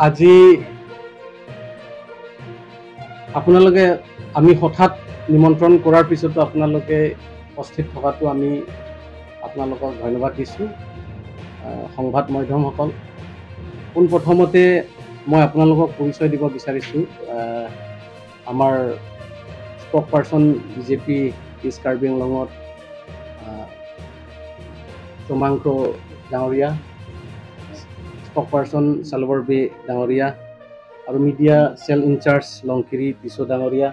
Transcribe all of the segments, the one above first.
আজি আপোনালোকে আমি হঠাৎ নিমন্ত্ৰণ কৰাৰ পিছতো আপোনালোকে উপস্থিত থকাটো আমি আপোনালোকক ধন্যবাদ দিছোঁ। সংবাদ মাধ্যমসকল, পোনপ্ৰথমতে মই আপোনালোকক পৰিচয় দিব বিচাৰিছোঁ। আমাৰ spokesperson BJP east Karbi আংলঙত চমাংক্ৰ ডাঙৰীয়া, স্পক পাৰ্চন চালবৰ বে ডাঙৰীয়া আৰু media cell in charge Longkiri Tisso ডাঙৰীয়া,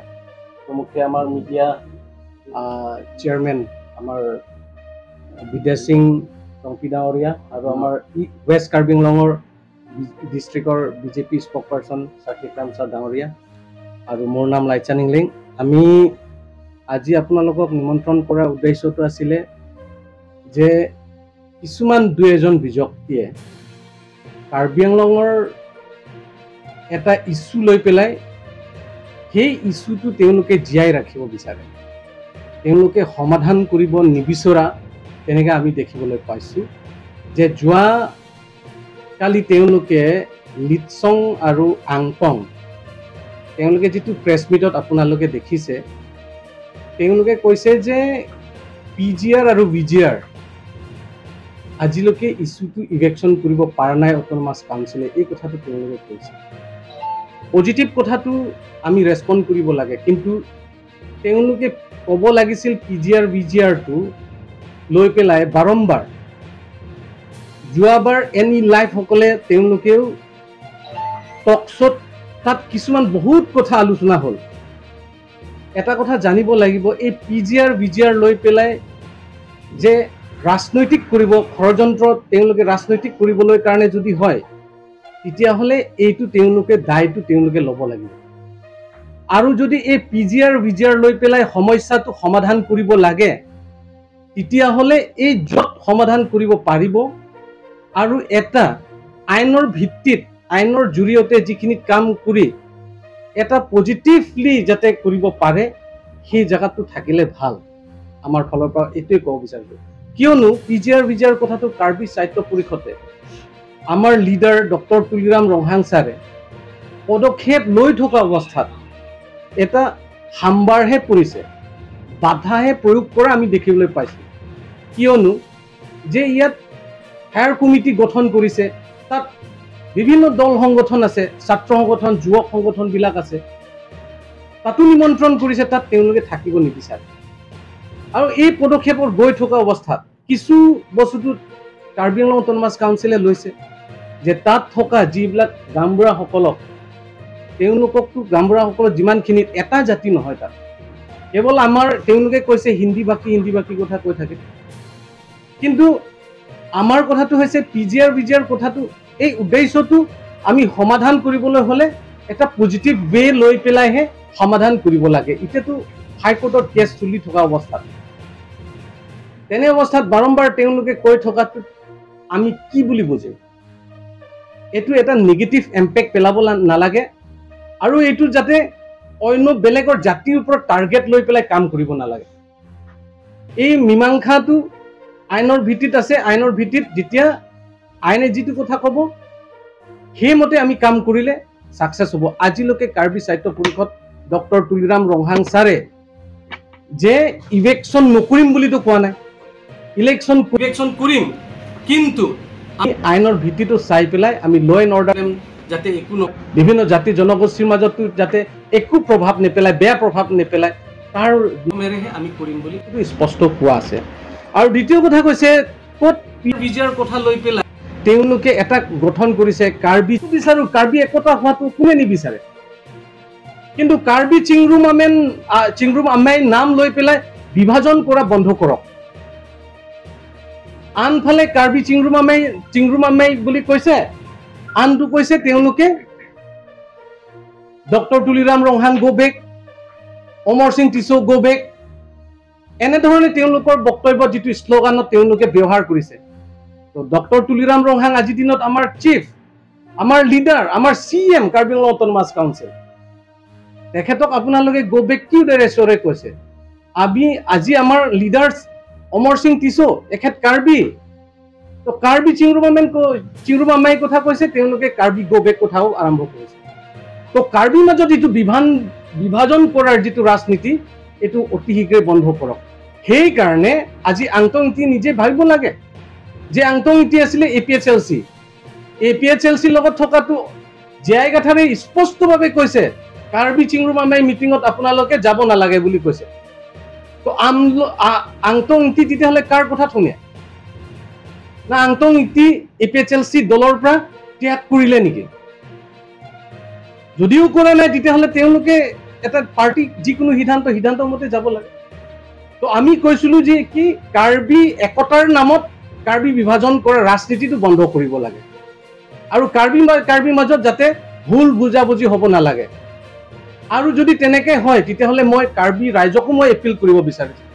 প্ৰমুখ্যে আমাৰ মিডিয়া চেয়াৰমেন আমাৰ বিদ্যা সিং টংকি ডাঙৰীয়া আৰু আমাৰ ৱেষ্ট কাৰ্বি আংলঙৰ ডিষ্ট্ৰিক্টৰ বিজেপি স্পক পাৰ্চন চাকিব ৰামছা ডাঙৰীয়া আৰু মোৰ নাম লাইচান ইংলিং। আমি আজি আপোনালোকক নিমন্ত্ৰণ কৰাৰ উদ্দেশ্যটো আছিলে যে কিছুমান দুই এজন ব্যক্তিয়ে কাৰ্বি আংলঙৰ এটা ইছ্যু লৈ পেলাই সেই ইছ্যুটো তেওঁলোকে জীয়াই ৰাখিব বিচাৰে, তেওঁলোকে সমাধান কৰিব নিবিচৰা তেনেকৈ আমি দেখিবলৈ পাইছোঁ। যে যোৱা কালি তেওঁলোকে লিটচং আৰু আংপং তেওঁলোকে যিটো প্ৰেছ মিটত আপোনালোকে দেখিছে, তেওঁলোকে কৈছে যে PGR আৰু VGR আজিলৈকে ইছ্যুটো ইভেকশ্যন কৰিব পৰা নাই অট'নমাছ কাউন্সিলে, এই কথাটো তেওঁলোকে কৈছে। পজিটিভ কথাটো আমি ৰেছপণ্ড কৰিব লাগে, কিন্তু তেওঁলোকে ক'ব লাগিছিল PGR VGRটো লৈ পেলাই বাৰম্বাৰ। যোৱাবাৰ লাইভসকলে তেওঁলোকেও টকশ্বত তাত কিছুমান বহুত কথা আলোচনা হ'ল। এটা কথা জানিব লাগিব, এই PGR VGR লৈ পেলাই যে ৰাজনৈতিক কৰিব ষড়যন্ত্ৰ তেওঁলোকে ৰাজনৈতিক কৰিবলৈ কাৰণে যদি হয়, তেতিয়াহ'লে এইটো তেওঁলোকে দায়টো তেওঁলোকে ল'ব লাগিব। আৰু যদি এই PGR VGR লৈ পেলাই সমস্যাটো সমাধান কৰিব লাগে, তেতিয়াহ'লে এই য'ত সমাধান কৰিব পাৰিব আৰু এটা আইনৰ ভিত্তিত আইনৰ জৰিয়তে যিখিনি কাম কৰি এটা পজিটিভলি যাতে কৰিব পাৰে, সেই জেগাটো থাকিলে ভাল। আমাৰ ফালৰ পৰা এইটোৱে ক'ব বিচাৰিছোঁ। কিয়নো PGR VGR কথাটো কাৰ্বি সাহিত্য পৰিষদে আমাৰ লিডাৰ ডক্টৰ তুলিৰাম ৰংহাং ছাৰে পদক্ষেপ লৈ থকা অৱস্থাত এটা হাম্বাৰহে পৰিছে, বাধাহে প্ৰয়োগ কৰা আমি দেখিবলৈ পাইছোঁ। কিয়নো যে ইয়াত ফায়াৰ কমিটি গঠন কৰিছে, তাত বিভিন্ন দল সংগঠন আছে, ছাত্ৰ সংগঠন যুৱক সংগঠনবিলাক আছে, তাতো নিমন্ত্ৰণ কৰিছে, তাত তেওঁলোকে থাকিব নিবিচাৰে। আৰু এই পদক্ষেপৰ গৈ থকা অৱস্থাত কিছু বস্তুটো কাৰ্বি আংলং অট'নমাছ কাউন্সিলে লৈছে যে তাত থকা যিবিলাক গামবুঢ়াসকলক, তেওঁলোককতো গামবুঢ়াসকলৰ যিমানখিনি এটা জাতি নহয়, তাত কেৱল আমাৰ তেওঁলোকে কৈছে হিন্দী ভাষী কথা কৈ থাকে, কিন্তু আমাৰ কথাটো হৈছে PGR VGR কথাটো এই উদ্দেশ্যটো আমি সমাধান কৰিবলৈ হ'লে এটা পজিটিভ ৱে লৈ পেলাইহে সমাধান কৰিব লাগে। এতিয়াতো হাইকোৰ্টত কেছ চলি থকা অৱস্থাত, তেনে অৱস্থাত বাৰম্বাৰ তেওঁলোকে কৈ থকাটো আমি কি বুলি বুজিম? এইটো এটা নিগেটিভ ইম্পেক্ট পেলাব নালাগে আৰু এইটো যাতে অন্য বেলেগৰ জাতিৰ ওপৰত টাৰ্গেট লৈ পেলাই কাম কৰিব নালাগে। এই মীমাংসাটো আইনৰ ভিত্তিত আছে, আইনৰ ভিত্তিত যেতিয়া আইনে যিটো কথা ক'ব সেইমতে আমি কাম কৰিলে ছাকচেছ হ'ব। আজিলৈকে কাৰ্বি সাহিত্য পৰিষদ ডক্টৰ তুলিৰাম ৰংহাং ছাৰে যে ইভেকশ্যন নকৰিম বুলিতো কোৱা নাই, ইভেকশ্যন কৰিম, কিন্তু আমি আইনৰ ভিত্তিটো চাই পেলাই আমি ল' এণ্ড অৰ্ডাৰ যাতে একো বিভিন্ন জাতি জনগোষ্ঠীৰ মাজতো যাতে একো প্ৰভাৱ নেপেলায়, বেয়া প্ৰভাৱ নেপেলায়, তাৰ মেৰেহে আমি কৰিম বুলি স্পষ্ট কোৱা আছে। আৰু দ্বিতীয় কথা কৈছে, ক'ত PGR কথা লৈ পেলাই তেওঁলোকে এটা গঠন কৰিছে কাৰ্বি বিচাৰো, কাৰ্বি একতা হোৱাটো কোনে নিবিচাৰে, কিন্তু কাৰ্বি চিংৰুম আমেই নাম লৈ পেলাই বিভাজন কৰা বন্ধ কৰক। আনফালে কাৰ্বি চিংৰুম আমেই বুলি কৈছে, আনটো কৈছে তেওঁলোকে doctor Tuliram Ronghang go back, Amar Sing Tisso go back, এনেধৰণে তেওঁলোকৰ বক্তব্য যিটো শ্লোগানত তেওঁলোকে ব্যৱহাৰ কৰিছে। তো ডক্টৰ তুলিৰাম ৰংহাং আজিৰ দিনত আমাৰ চিফ, আমাৰ লিডাৰ, আমাৰ CM Karbi Anglong autonomous council, তেখেতক আপোনালোকে গো বেক কি উদ্দেশ্যৰে কৈছে? আজি আমাৰ লিডাৰ অমৰ সিং টিছো, এখেত কাৰ্বি, তো কাৰ্বি চিংৰুমামাই কথা কৈছে, তেওঁলোকে কাৰ্বি গো বেক কথাও আৰম্ভ কৰিছে। তো কাৰ্বিৰ মাজত যিটো বিভাজন কৰাৰ যিটো ৰাজনীতি, এইটো অতি শীঘ্ৰে বন্ধ কৰক। সেইকাৰণে আজি আংটং ইটি নিজে ভাবিব লাগে যে আংটং ইটি আছিলে APHLC লগত থকাটো জেআই গাথাৰে স্পষ্টভাৱে কৈছে কাৰ্বি চিংৰুমামাই মিটিঙত আপোনালোকে যাব নালাগে বুলি কৈছে। তো আংটং ইটি তেতিয়াহ'লে কাৰ কথা শুনে? না আংটং ইটি APHLC দলৰ পৰা ত্যাগ কৰিলে নেকি? যদিও কৰা নাই তেতিয়াহ'লে তেওঁলোকে এটা পাৰ্টি যিকোনো সিদ্ধান্তৰ মতে যাব লাগে। তো আমি কৈছিলো যে কি কাৰ্বি একতাৰ নামত কাৰ্বি বিভাজন কৰা ৰাজনীতিটো বন্ধ কৰিব লাগে, আৰু কাৰ্বিৰ মাজত যাতে ভুল বুজাবুজি হ'ব নালাগে। আৰু যদি তেনেকৈ হয় তেতিয়াহ'লে মই কাৰ্বি ৰাইজকো মই এপিল কৰিব বিচাৰিছোঁ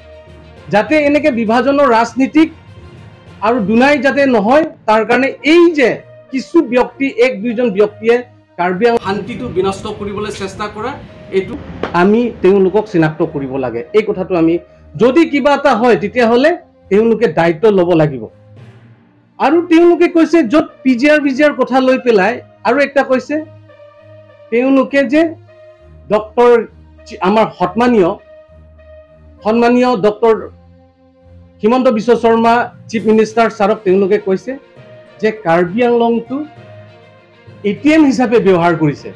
যাতে এনেকৈ বিভাজনৰ ৰাজনীতিক আৰু দুনাই যাতে নহয়, তাৰ কাৰণে এই যে কিছু ব্যক্তি এক দুইজন ব্যক্তিয়ে কাৰ্বি শান্তিটো বিনষ্ট কৰিবলৈ চেষ্টা কৰা, এইটো আমি তেওঁলোকক চিনাক্ত কৰিব লাগে। এই কথাটো আমি যদি কিবা এটা হয় তেতিয়াহ'লে তেওঁলোকে দায়িত্ব ল'ব লাগিব। আৰু তেওঁলোকে কৈছে য'ত PGR কথা লৈ পেলাই আৰু একটা কৈছে তেওঁলোকে যে ডক্টৰ আমাৰ সন্মানীয় doctor Himanta Biswa Sarma chief minister ছাৰক তেওঁলোকে কৈছে যে কাৰ্বি আংলংটো ATM হিচাপে ব্যৱহাৰ কৰিছে।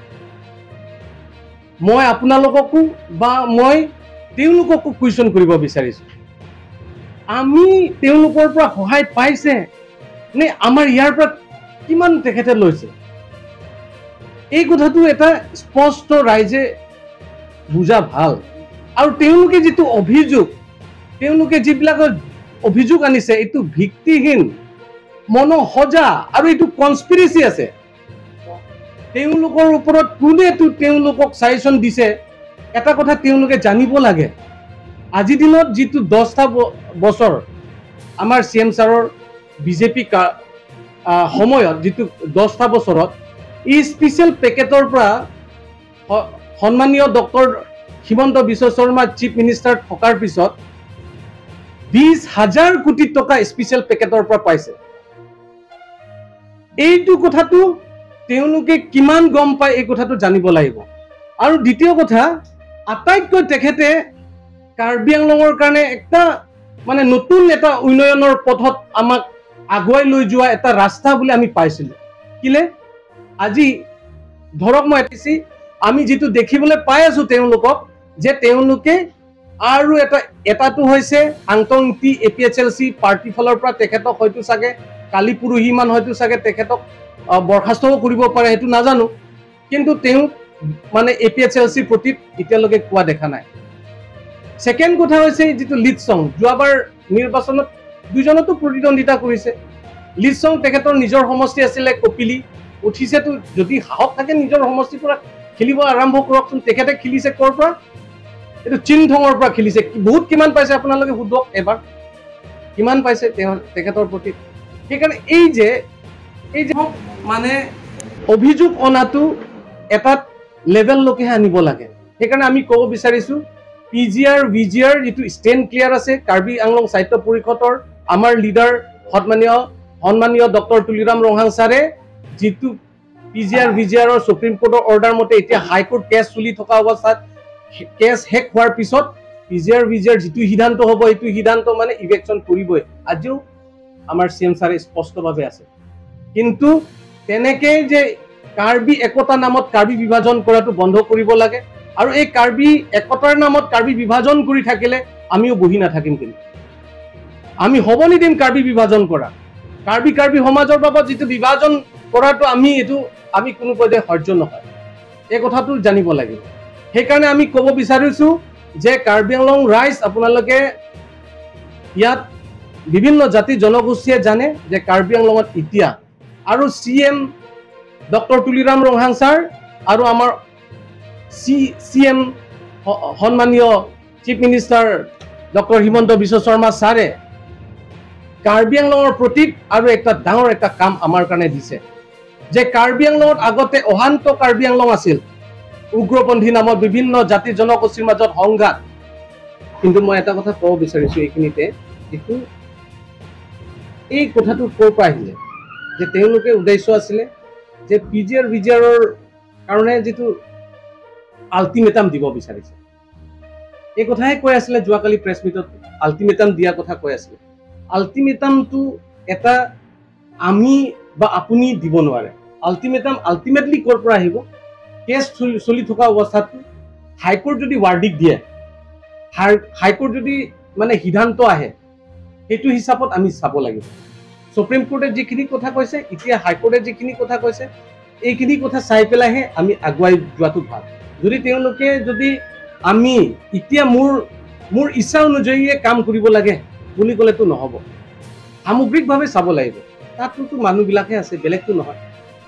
মই আপোনালোককো বা মই তেওঁলোককো কুৱেশ্যন কৰিব বিচাৰিছোঁ, আমি তেওঁলোকৰ পৰা সহায় পাইছে নে আমাৰ ইয়াৰ পৰা কিমান তেখেতে লৈছে? এই কথাটো এটা স্পষ্ট ৰাইজে বুজা ভাল। আৰু তেওঁলোকে যিটো তেওঁলোকে যিবিলাকৰ অভিযোগ আনিছে এইটো ভিত্তিহীন, মনোসজা আৰু এইটো কনস্পিৰেচি আছে। তেওঁলোকৰ ওপৰত কোনেতো তেওঁলোকক চাইচন দিছে, এটা কথা তেওঁলোকে জানিব লাগে। আজিৰ দিনত যিটো 10টা বছৰ আমাৰ CM ছাৰৰ বিজেপি সময়ত যিটো 10টা বছৰত এই স্পেচিয়েল পেকেটৰ পৰা সন্মানীয় doctor Himanta Biswa Sarma chief minister থকাৰ পিছত 20,000 কোটি টকা স্পেচিয়েল পেকেটৰ পৰা পাইছে। এইটো কথাটো তেওঁলোকে কিমান গম পায় এই কথাটো জানিব লাগিব। আৰু দ্বিতীয় কথা, আটাইতকৈ তেখেতে কাৰ্বি আংলঙৰ কাৰণে একটা মানে নতুন এটা উন্নয়নৰ পথত আমাক আগুৱাই লৈ যোৱা এটা ৰাস্তা বুলি আমি পাইছিলোঁ। কিলে আজি ধৰক মই আমি যিটো দেখিবলৈ পাই আছো তেওঁলোকক যে তেওঁলোকে আৰু এটাটো হৈছে আংটং ইটি APHLC পাৰ্টিৰ ফালৰ পৰা তেখেতক হয়তো চাগে কালি পুৰহিমান হয়তো চাগে তেখেতক বৰখাস্তও কৰিব পাৰে, সেইটো নাজানো, কিন্তু তেওঁ মানে APHLC প্ৰতি এতিয়ালৈকে কোৱা দেখা নাই। সেকেন্ড কথা হৈছে যিটো লিডছং, যোৱাবাৰ নিৰ্বাচনত দুজনতো প্ৰতিদ্বন্দ্বিতা কৰিছে। লিডছং তেখেতৰ নিজৰ সমষ্টি আছিলে কপিলি, উঠিছেতো, যদি সাহস থাকে নিজৰ সমষ্টিৰ পৰা খেলিব আৰম্ভ কৰকচোন। তেখেতে খেলিছে ক'ৰ পৰা? এইটো চিনথঙৰ পৰা খেলিছে। বহুত কিমান পাইছে আপোনালোকে সুধক এবাৰ, কিমান পাইছে তেখেতৰ প্ৰতি। সেইকাৰণে এই যে মানে অভিযোগ অনাটো এটা লেভেললৈকেহে আনিব লাগে। সেইকাৰণে আমি ক'ব বিচাৰিছোঁ PGR যিটো ষ্টেণ্ড ক্লিয়াৰ আছে কাৰ্বি আংলং সাহিত্য পৰিষদৰ আমাৰ লিডাৰ সন্মানীয় ডক্টৰ তুলিৰাম ৰংহাং ছাৰে যিটো PGR সুপ্ৰিম কোৰ্টৰ অৰ্ডাৰ মতে এতিয়া হাইকোৰ্ট কেছ চলি থকা অৱস্থাত কেছ শেষ হোৱাৰ পিছত PGR যিটো সিদ্ধান্ত হ'ব এইটো সিদ্ধান্ত মানে ইভেকশ্যন কৰিবই। আজিও আমাৰ CM ছাৰে স্পষ্টভাৱে আছে। কিন্তু তেনেকৈ যে কাৰ্বি একতা নামত কাৰ্বি বিভাজন কৰাটো বন্ধ কৰিব লাগে। আৰু এই কাৰ্বি একতাৰ নামত কাৰ্বি বিভাজন কৰি থাকিলে আমিও বহি নাথাকিম, কিন্তু আমি হ'ব নিদিম কাৰ্বি বিভাজন কৰা। কাৰ্বি সমাজৰ বাবদ যিটো বিভাজন কৰাটো আমি কোনো পৰ্যায়ে সহ্য নহয়, এই কথাটো জানিব লাগিব। সেইকাৰণে আমি ক'ব বিচাৰিছোঁ যে কাৰ্বি আংলং ৰাইজ, আপোনালোকে ইয়াত বিভিন্ন জাতি জনগোষ্ঠীয়ে জানে যে কাৰ্বি আংলঙত এতিয়া আৰু CM doctor Tuliram Ronghang sir আৰু আমাৰ CM সন্মানীয় chief minister doctor Himanta Biswa Sarma ছাৰে কাৰ্বি আংলঙৰ প্ৰতি আৰু একটা ডাঙৰ এটা কাম আমাৰ কাৰণে দিছে যে কাৰ্বি আংলঙত আগতে অশান্ত কাৰ্বি আংলং আছিল, উগ্ৰপন্থী নামত বিভিন্ন জাতি জনগোষ্ঠীৰ মাজত সংঘাত। কিন্তু মই এটা কথা ক'ব বিচাৰিছোঁ এইখিনিতে, যিটো এই কথাটো ক'ৰ পৰা আহিলে যে তেওঁলোকে উদ্দেশ্য আছিলে যে পিজিআৰ ভিজিআৰৰ কাৰণে যিটো আল্টিমেটাম দিব বিচাৰিছে এই কথাই কৈ আছিলে যোৱাকালি প্ৰেছ মিটত আল্টিমেটাম দিয়াৰ কথা কৈ আছিলে আল্টিমেটামটো এটা আমি বা আপুনি দিব নোৱাৰে আল্টিমেটাম আল্টিমেটলি ক'ৰ পৰা আহিব কেছ চলি থকা অৱস্থাত হাইকোৰ্ট যদি ৱাৰ্ডিক দিয়ে হাইকোৰ্ট যদি মানে সিদ্ধান্ত আহে সেইটো হিচাপত আমি চাব লাগিব সুপ্ৰিম কোৰ্টে যিখিনি কথা কৈছে এতিয়া হাইকোৰ্টে যিখিনি কথা কৈছে এইখিনি কথা চাই পেলাইহে আমি আগুৱাই যোৱাটো ভাল যদি তেওঁলোকে যদি আমি এতিয়া মোৰ ইচ্ছা অনুযায়ীয়ে কাম কৰিব লাগে বুলি ক'লেতো নহ'ব সামগ্ৰিকভাৱে চাব লাগিব তাততো মানুহবিলাকে আছে বেলেগতো নহয়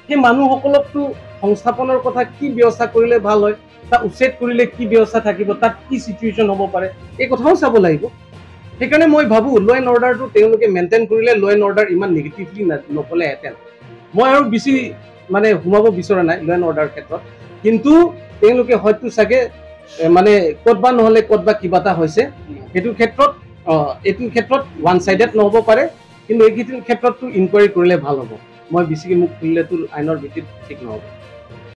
সেই মানুহসকলকতো সংস্থাপনৰ কথা কি ব্যৱস্থা কৰিলে ভাল হয় তা উচ্ছেদ কৰিলে কি ব্যৱস্থা থাকিব তাত কি চিটুৱেশ্যন হ'ব পাৰে এই কথাও চাব লাগিব সেইকাৰণে মই ভাবোঁ ল' এণ্ড অৰ্ডাৰটো তেওঁলোকে মেইনটেইন কৰিলে ল' এণ্ড অৰ্ডাৰ ইমান নিগেটিভলি নক'লেহেঁতেন মই আৰু বেছি মানে সোমাব বিচৰা নাই ল' এণ্ড অৰ্ডাৰ ক্ষেত্ৰত কিন্তু তেওঁলোকে হয়তো চাগে মানে ক'তবা নহ'লে ক'তবা কিবা এটা হৈছে এইটো ক্ষেত্ৰত ওৱান ছাইডেড নহ'ব পাৰে কিন্তু এইকেইটা ক্ষেত্ৰততো ইনকুৱাৰী কৰিলে ভাল হ'ব মই বেছিকৈ মোক খুলিলেতো আইনৰ ভিত্তিত ঠিক নহ'ব